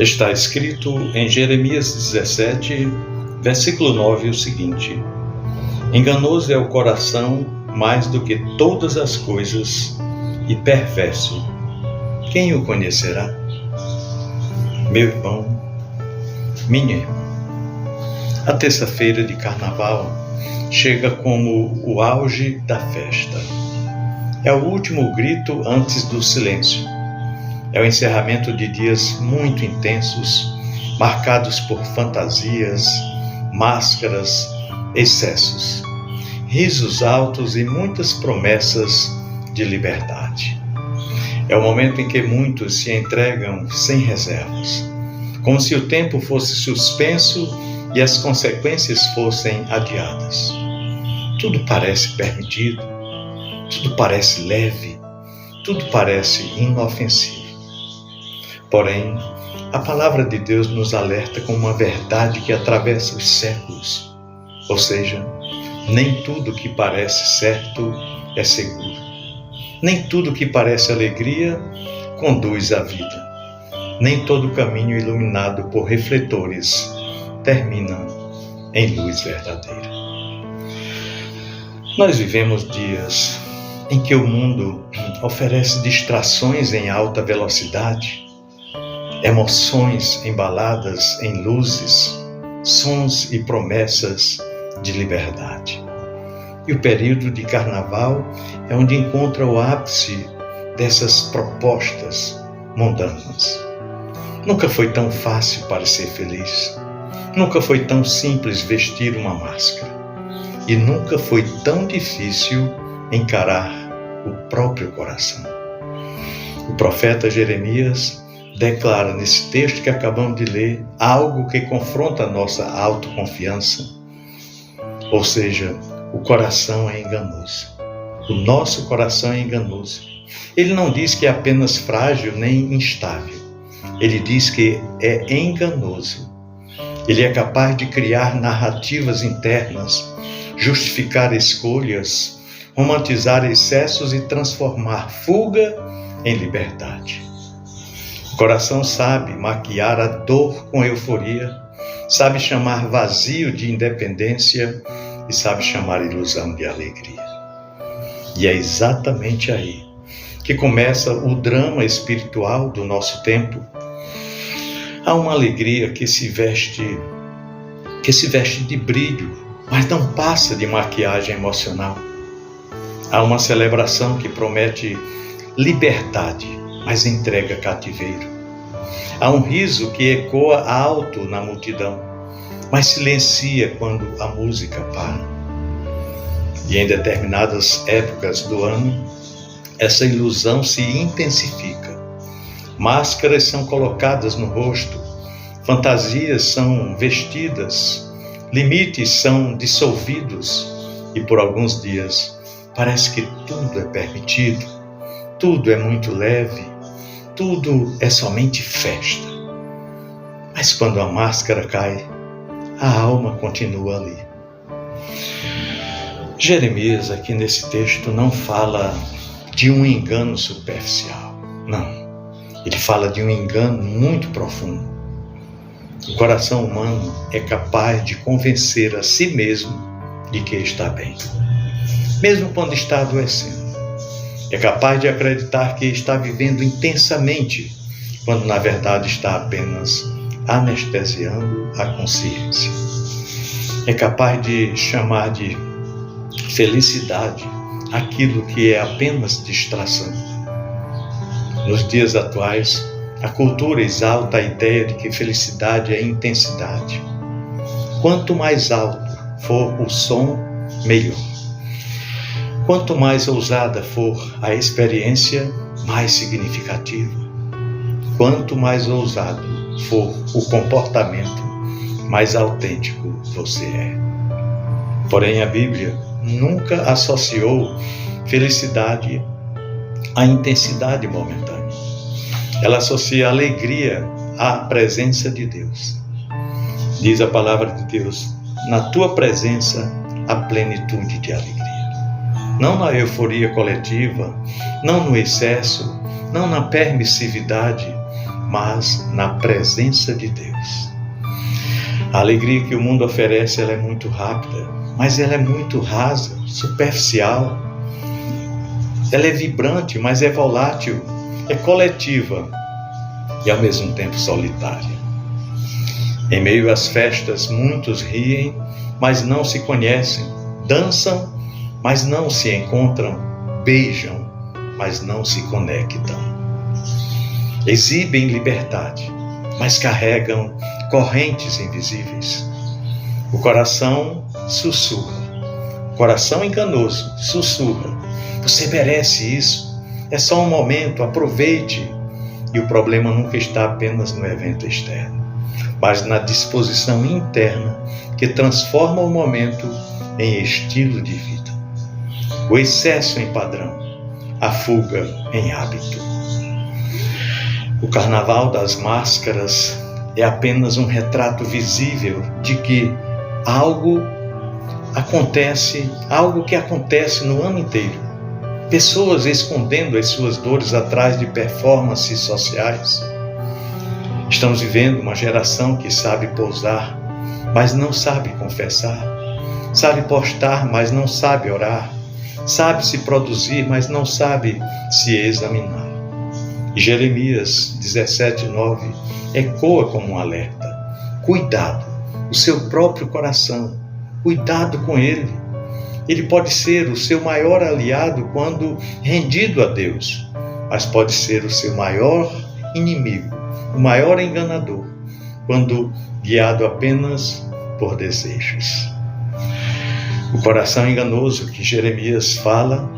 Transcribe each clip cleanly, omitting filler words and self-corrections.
Está escrito em Jeremias 17, versículo 9, o seguinte: enganoso é o coração mais do que todas as coisas e perverso. Quem o conhecerá? Meu irmão, minha irmã, a terça-feira de carnaval chega como o auge da festa. É o último grito antes do silêncio. É o encerramento de dias muito intensos, marcados por fantasias, máscaras, excessos, risos altos e muitas promessas de liberdade. É o momento em que muitos se entregam sem reservas, como se o tempo fosse suspenso e as consequências fossem adiadas. Tudo parece permitido, tudo parece leve, tudo parece inofensivo. Porém, a palavra de Deus nos alerta com uma verdade que atravessa os séculos. Ou seja, nem tudo que parece certo é seguro. Nem tudo que parece alegria conduz à vida. Nem todo caminho iluminado por refletores termina em luz verdadeira. Nós vivemos dias em que o mundo oferece distrações em alta velocidade, emoções embaladas em luzes, sons e promessas de liberdade. E o período de carnaval é onde encontra o ápice dessas propostas mundanas. Nunca foi tão fácil parecer feliz. Nunca foi tão simples vestir uma máscara. E nunca foi tão difícil encarar o próprio coração. O profeta Jeremias declara nesse texto que acabamos de ler algo que confronta a nossa autoconfiança. Ou seja, o coração é enganoso. O nosso coração é enganoso. Ele não diz que é apenas frágil nem instável. Ele diz que é enganoso. Ele é capaz de criar narrativas internas, justificar escolhas, romantizar excessos e transformar fuga em liberdade. O coração sabe maquiar a dor com euforia, sabe chamar vazio de independência e sabe chamar ilusão de alegria. E é exatamente aí que começa o drama espiritual do nosso tempo. Há uma alegria que se veste de brilho, mas não passa de maquiagem emocional. Há uma celebração que promete liberdade, mas entrega cativeiro. Há um riso que ecoa alto na multidão, mas silencia quando a música para. E em determinadas épocas do ano, essa ilusão se intensifica. Máscaras são colocadas no rosto, fantasias são vestidas, limites são dissolvidos e por alguns dias parece que tudo é permitido, tudo é muito leve, tudo é somente festa. Mas quando a máscara cai, a alma continua ali. Jeremias aqui nesse texto não fala de um engano superficial, não. Ele fala de um engano muito profundo. O coração humano é capaz de convencer a si mesmo de que está bem, mesmo quando está adoecendo. É capaz de acreditar que está vivendo intensamente, quando na verdade está apenas anestesiando a consciência. É capaz de chamar de felicidade aquilo que é apenas distração. Nos dias atuais, a cultura exalta a ideia de que felicidade é intensidade. Quanto mais alto for o som, melhor. Quanto mais ousada for a experiência, mais significativa. Quanto mais ousado for o comportamento, mais autêntico você é. Porém, a Bíblia nunca associou felicidade à intensidade momentânea. Ela associa a alegria à presença de Deus. Diz a palavra de Deus: na tua presença há plenitude de alegria. Não na euforia coletiva, não no excesso, não na permissividade, mas na presença de Deus. A alegria que o mundo oferece, ela é muito rápida, mas ela é muito rasa, superficial. Ela é vibrante, mas é volátil, é coletiva e ao mesmo tempo solitária. Em meio às festas, muitos riem, mas não se conhecem, dançam, mas não se encontram, beijam, mas não se conectam. Exibem liberdade, mas carregam correntes invisíveis. O coração sussurra, o coração enganoso sussurra: você merece isso, é só um momento, aproveite. E o problema nunca está apenas no evento externo, mas na disposição interna que transforma o momento em estilo de vida. O excesso em padrão, a fuga em hábito. O carnaval das máscaras é apenas um retrato visível de que algo que acontece no ano inteiro. Pessoas escondendo as suas dores atrás de performances sociais. Estamos vivendo uma geração que sabe pousar, mas não sabe confessar. Sabe postar, mas não sabe orar. Sabe se produzir, mas não sabe se examinar. E Jeremias 17:9 ecoa como um alerta. Cuidado, o seu próprio coração. Cuidado com ele. Ele pode ser o seu maior aliado quando rendido a Deus, mas pode ser o seu maior inimigo, o maior enganador, quando guiado apenas por desejos. O coração enganoso que Jeremias fala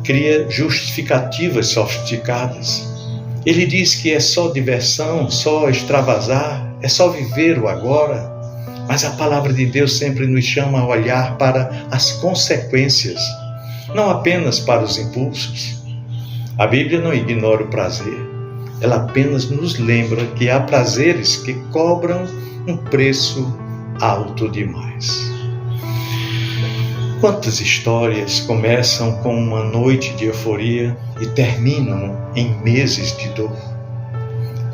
cria justificativas sofisticadas. Ele diz que é só diversão, só extravasar, é só viver o agora. Mas a palavra de Deus sempre nos chama a olhar para as consequências, não apenas para os impulsos. A Bíblia não ignora o prazer, ela apenas nos lembra que há prazeres que cobram um preço alto demais. Quantas histórias começam com uma noite de euforia e terminam em meses de dor?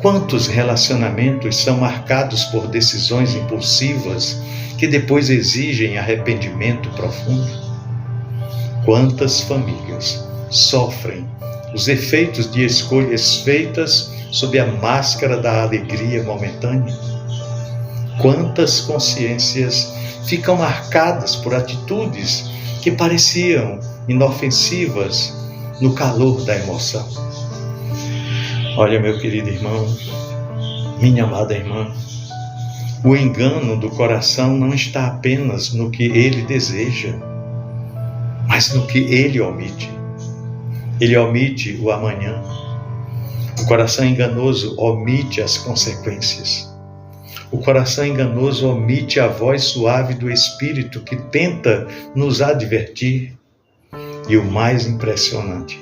Quantos relacionamentos são marcados por decisões impulsivas que depois exigem arrependimento profundo? Quantas famílias sofrem os efeitos de escolhas feitas sob a máscara da alegria momentânea? Quantas consciências ficam marcadas por atitudes que pareciam inofensivas no calor da emoção? Olha, meu querido irmão, minha amada irmã, o engano do coração não está apenas no que ele deseja, mas no que ele omite. Ele omite o amanhã. O coração enganoso omite as consequências. O coração enganoso omite a voz suave do Espírito que tenta nos advertir. E o mais impressionante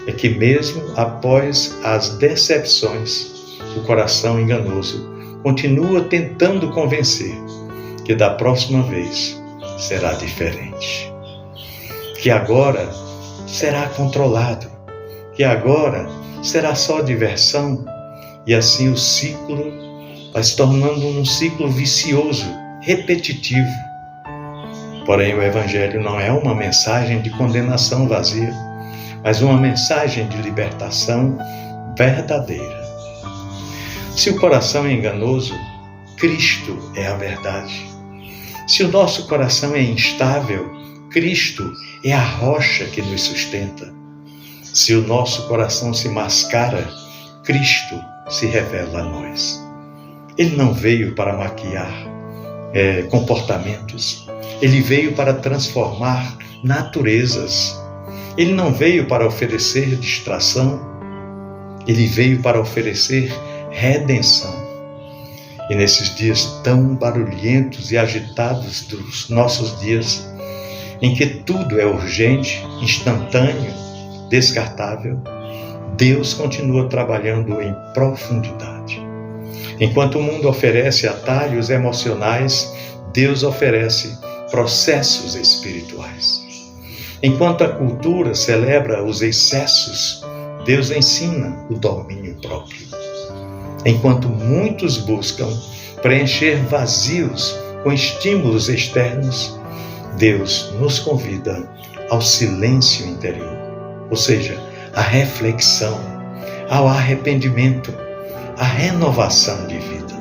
é que mesmo após as decepções, o coração enganoso continua tentando convencer que da próxima vez será diferente, que agora será controlado, que agora será só diversão, e assim o ciclo vai se tornando um ciclo vicioso, repetitivo. Porém, o Evangelho não é uma mensagem de condenação vazia, mas uma mensagem de libertação verdadeira. Se o coração é enganoso, Cristo é a verdade. Se o nosso coração é instável, Cristo é a rocha que nos sustenta. Se o nosso coração se mascara, Cristo se revela a nós. Ele não veio para maquiar comportamentos, ele veio para transformar naturezas. Ele não veio para oferecer distração, ele veio para oferecer redenção. E nesses dias tão barulhentos e agitados dos nossos dias, em que tudo é urgente, instantâneo, descartável, Deus continua trabalhando em profundidade. Enquanto o mundo oferece atalhos emocionais, Deus oferece processos espirituais. Enquanto a cultura celebra os excessos, Deus ensina o domínio próprio. Enquanto muitos buscam preencher vazios com estímulos externos, Deus nos convida ao silêncio interior, ou seja, à reflexão, ao arrependimento, à renovação de vida.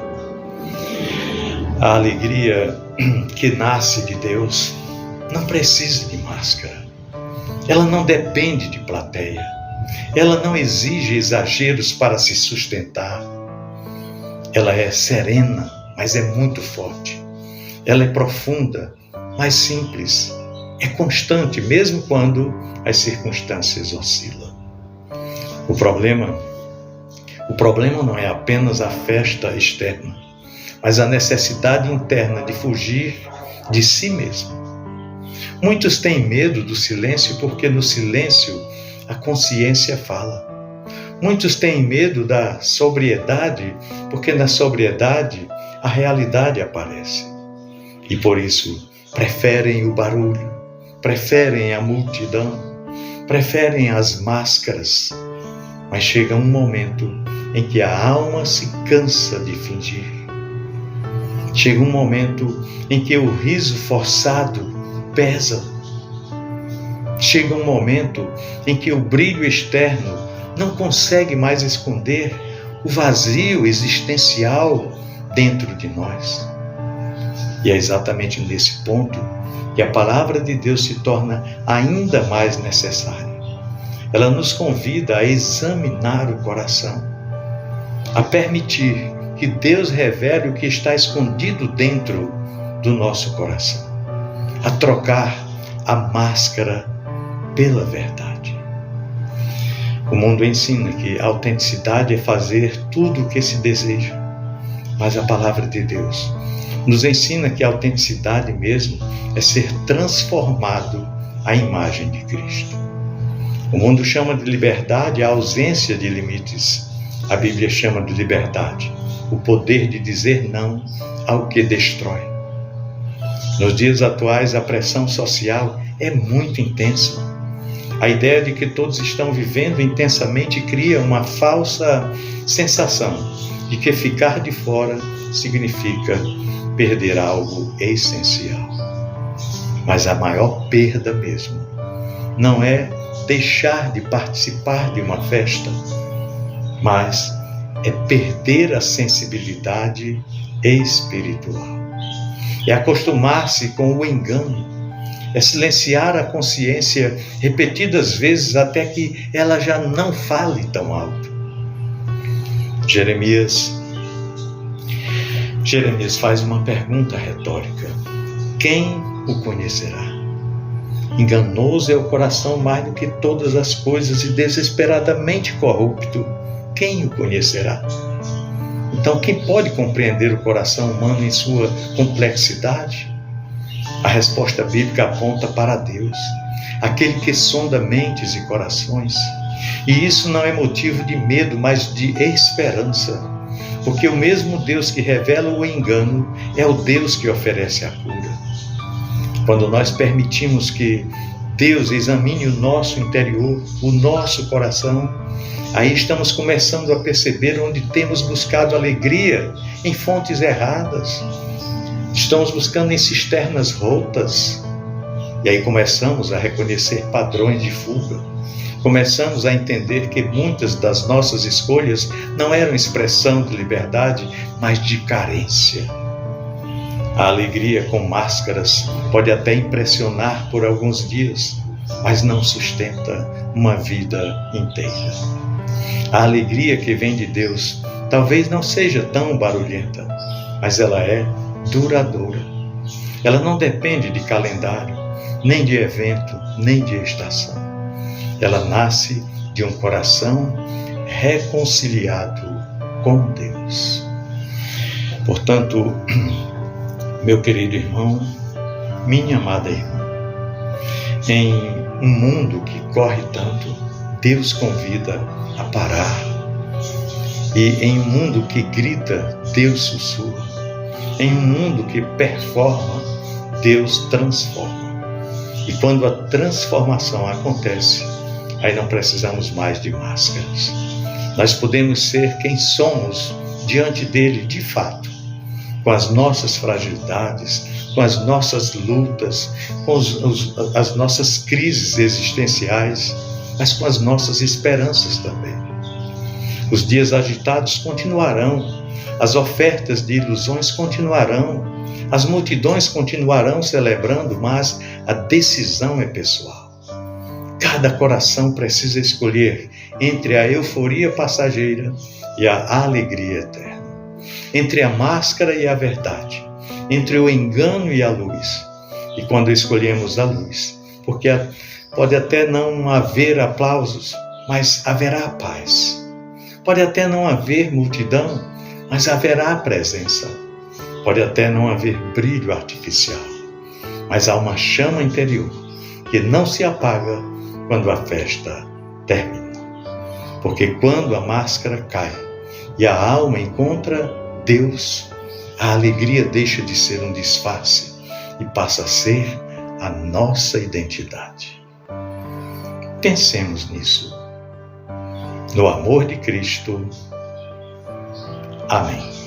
A alegria que nasce de Deus não precisa de máscara. Ela não depende de plateia. Ela não exige exageros para se sustentar. Ela é serena, mas é muito forte. Ela é profunda, mas simples. É constante, mesmo quando as circunstâncias oscilam. O problema não é apenas a festa externa, mas a necessidade interna de fugir de si mesmo. Muitos têm medo do silêncio porque no silêncio a consciência fala. Muitos têm medo da sobriedade porque na sobriedade a realidade aparece. E por isso preferem o barulho, preferem a multidão, preferem as máscaras. Mas chega um momento em que a alma se cansa de fingir. Chega um momento em que o riso forçado pesa. Chega um momento em que o brilho externo não consegue mais esconder o vazio existencial dentro de nós. E é exatamente nesse ponto que a palavra de Deus se torna ainda mais necessária. Ela nos convida a examinar o coração, a permitir que Deus revele o que está escondido dentro do nosso coração, a trocar a máscara pela verdade. O mundo ensina que a autenticidade é fazer tudo o que se deseja, mas a palavra de Deus nos ensina que a autenticidade mesmo é ser transformado à imagem de Cristo. O mundo chama de liberdade a ausência de limites. A Bíblia chama de liberdade o poder de dizer não ao que destrói. Nos dias atuais, a pressão social é muito intensa. A ideia de que todos estão vivendo intensamente cria uma falsa sensação de que ficar de fora significa perder algo essencial. Mas a maior perda mesmo não é deixar de participar de uma festa, mas é perder a sensibilidade espiritual. É acostumar-se com o engano, é silenciar a consciência repetidas vezes até que ela já não fale tão alto. Jeremias faz uma pergunta retórica: quem o conhecerá? Enganoso é o coração mais do que todas as coisas e desesperadamente corrupto. Quem o conhecerá? Então, quem pode compreender o coração humano em sua complexidade? A resposta bíblica aponta para Deus, aquele que sonda mentes e corações. E isso não é motivo de medo, mas de esperança. Porque o mesmo Deus que revela o engano é o Deus que oferece a cura. Quando nós permitimos que Deus examine o nosso interior, o nosso coração, aí estamos começando a perceber onde temos buscado alegria em fontes erradas. Estamos buscando em cisternas rotas. E aí começamos a reconhecer padrões de fuga. Começamos a entender que muitas das nossas escolhas não eram expressão de liberdade, mas de carência. A alegria com máscaras pode até impressionar por alguns dias, mas não sustenta uma vida inteira. A alegria que vem de Deus talvez não seja tão barulhenta, mas ela é duradoura. Ela não depende de calendário, nem de evento, nem de estação. Ela nasce de um coração reconciliado com Deus. Portanto, meu querido irmão, minha amada irmã, em um mundo que corre tanto, Deus convida a parar. E em um mundo que grita, Deus sussurra. Em um mundo que performa, Deus transforma. E quando a transformação acontece, aí não precisamos mais de máscaras. Nós podemos ser quem somos diante dele de fato, com as nossas fragilidades, com as nossas lutas, com as nossas crises existenciais, mas com as nossas esperanças também. Os dias agitados continuarão, as ofertas de ilusões continuarão, as multidões continuarão celebrando, mas a decisão é pessoal. Cada coração precisa escolher entre a euforia passageira e a alegria eterna, entre a máscara e a verdade, entre o engano e a luz. E quando escolhemos a luz, porque pode até não haver aplausos, mas haverá paz. Pode até não haver multidão, mas haverá presença. Pode até não haver brilho artificial, mas há uma chama interior que não se apaga quando a festa termina. Porque quando a máscara cai e a alma encontra Deus, a alegria deixa de ser um disfarce e passa a ser a nossa identidade. Pensemos nisso. No amor de Cristo. Amém.